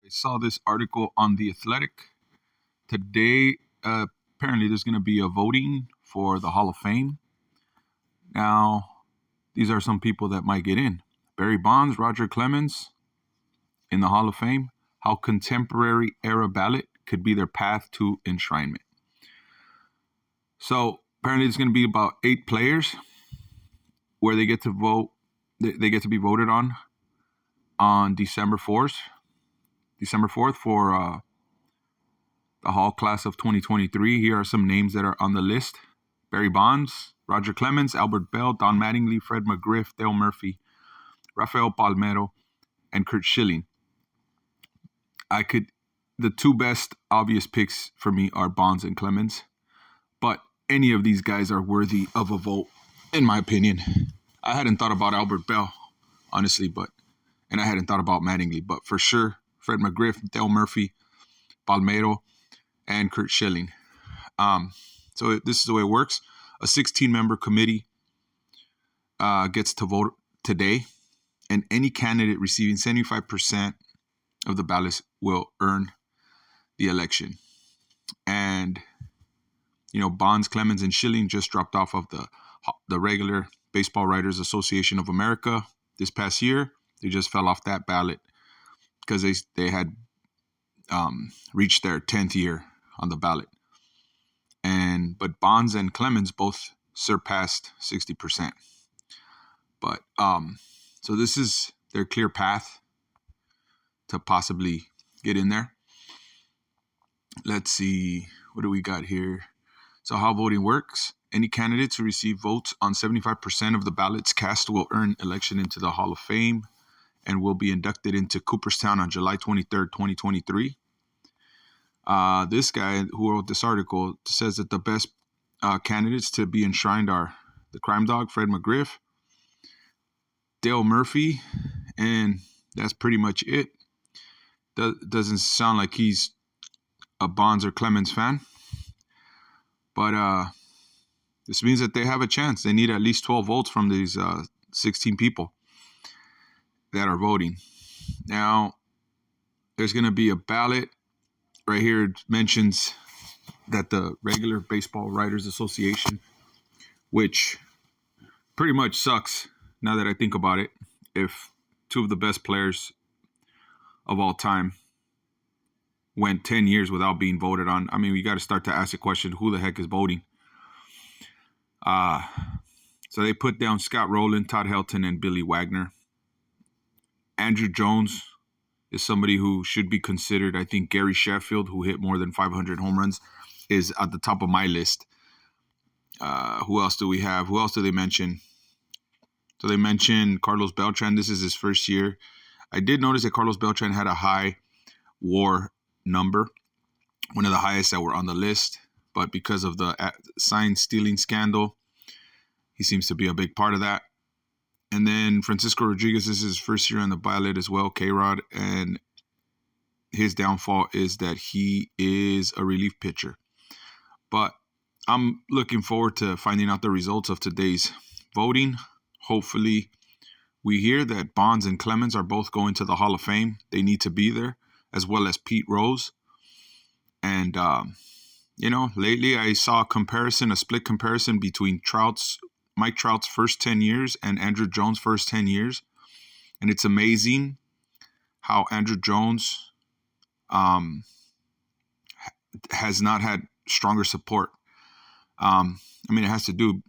I saw this article on The Athletic today. Apparently, there's going to be a voting for the Hall of Fame. Now, these are some people that might get in: Barry Bonds, Roger Clemens in the Hall of Fame. How contemporary era ballot could be their path to enshrinement. So apparently, there's going to be about 8 players where they get to vote. They get to be voted on December 4th. December 4th for the Hall class of 2023. Here are some names that are on the list: Barry Bonds, Roger Clemens, Albert Bell, Don Mattingly, Fred McGriff, Dale Murphy, Rafael Palmeiro, and Curt Schilling. The 2 best obvious picks for me are Bonds and Clemens, but any of these guys are worthy of a vote, in my opinion. I hadn't thought about Albert Bell, honestly, and I hadn't thought about Mattingly, but for sure, Fred McGriff, Dale Murphy, Palmeiro, and Curt Schilling. So this is the way it works. A 16-member committee gets to vote today, and any candidate receiving 75% of the ballots will earn the election. And, Bonds, Clemens, and Schilling just dropped off of the regular Baseball Writers Association of America this past year. They just fell off that ballot because they had reached their 10th year on the ballot. But Bonds and Clemens both surpassed 60%. But so this is their clear path to possibly get in there. Let's see, what do we got here? So how voting works: any candidates who receive votes on 75% of the ballots cast will earn election into the Hall of Fame and will be inducted into Cooperstown on July 23rd, 2023. This guy who wrote this article says that the best candidates to be enshrined are the Crime Dog, Fred McGriff, Dale Murphy, and that's pretty much it. Doesn't sound like he's a Bonds or Clemens fan, but this means that they have a chance. They need at least 12 votes from these 16 people that are voting. Now, there's going to be a ballot. Right here it mentions that the regular Baseball Writers Association, which pretty much sucks now that I think about it, if 2 of the best players of all time went 10 years without being voted on. I mean, we got to start to ask the question, who the heck is voting? So they put down Scott Rowland, Todd Helton, and Billy Wagner. Andrew Jones is somebody who should be considered. I think Gary Sheffield, who hit more than 500 home runs, is at the top of my list. Who else do we have? Who else do they mention? So they mentioned Carlos Beltran. This is his first year. I did notice that Carlos Beltran had a high WAR number, one of the highest that were on the list. But because of the sign stealing scandal, he seems to be a big part of that. And then Francisco Rodriguez, this is his first year on the ballot as well, K-Rod. And his downfall is that he is a relief pitcher. But I'm looking forward to finding out the results of today's voting. Hopefully, we hear that Bonds and Clemens are both going to the Hall of Fame. They need to be there, as well as Pete Rose. And, lately I saw a split comparison between Mike Trout's first 10 years and Andrew Jones' first 10 years. And it's amazing how Andrew Jones has not had stronger support. It has to do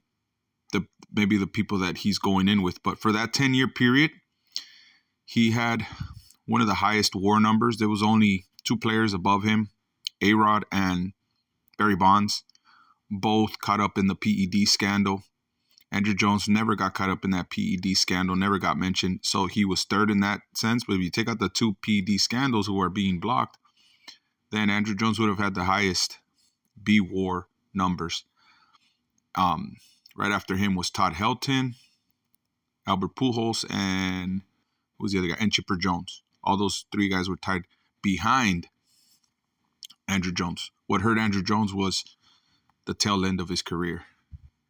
maybe the people that he's going in with. But for that 10-year period, he had one of the highest WAR numbers. There was only 2 players above him, A-Rod and Barry Bonds, both caught up in the PED scandal. Andrew Jones never got caught up in that PED scandal, never got mentioned. So he was third in that sense. But if you take out the 2 PED scandals who are being blocked, then Andrew Jones would have had the highest B-WAR numbers. Right after him was Todd Helton, Albert Pujols, and who was the other guy? And Chipper Jones. All those 3 guys were tied behind Andrew Jones. What hurt Andrew Jones was the tail end of his career.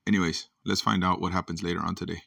Anyways, let's find out what happens later on today.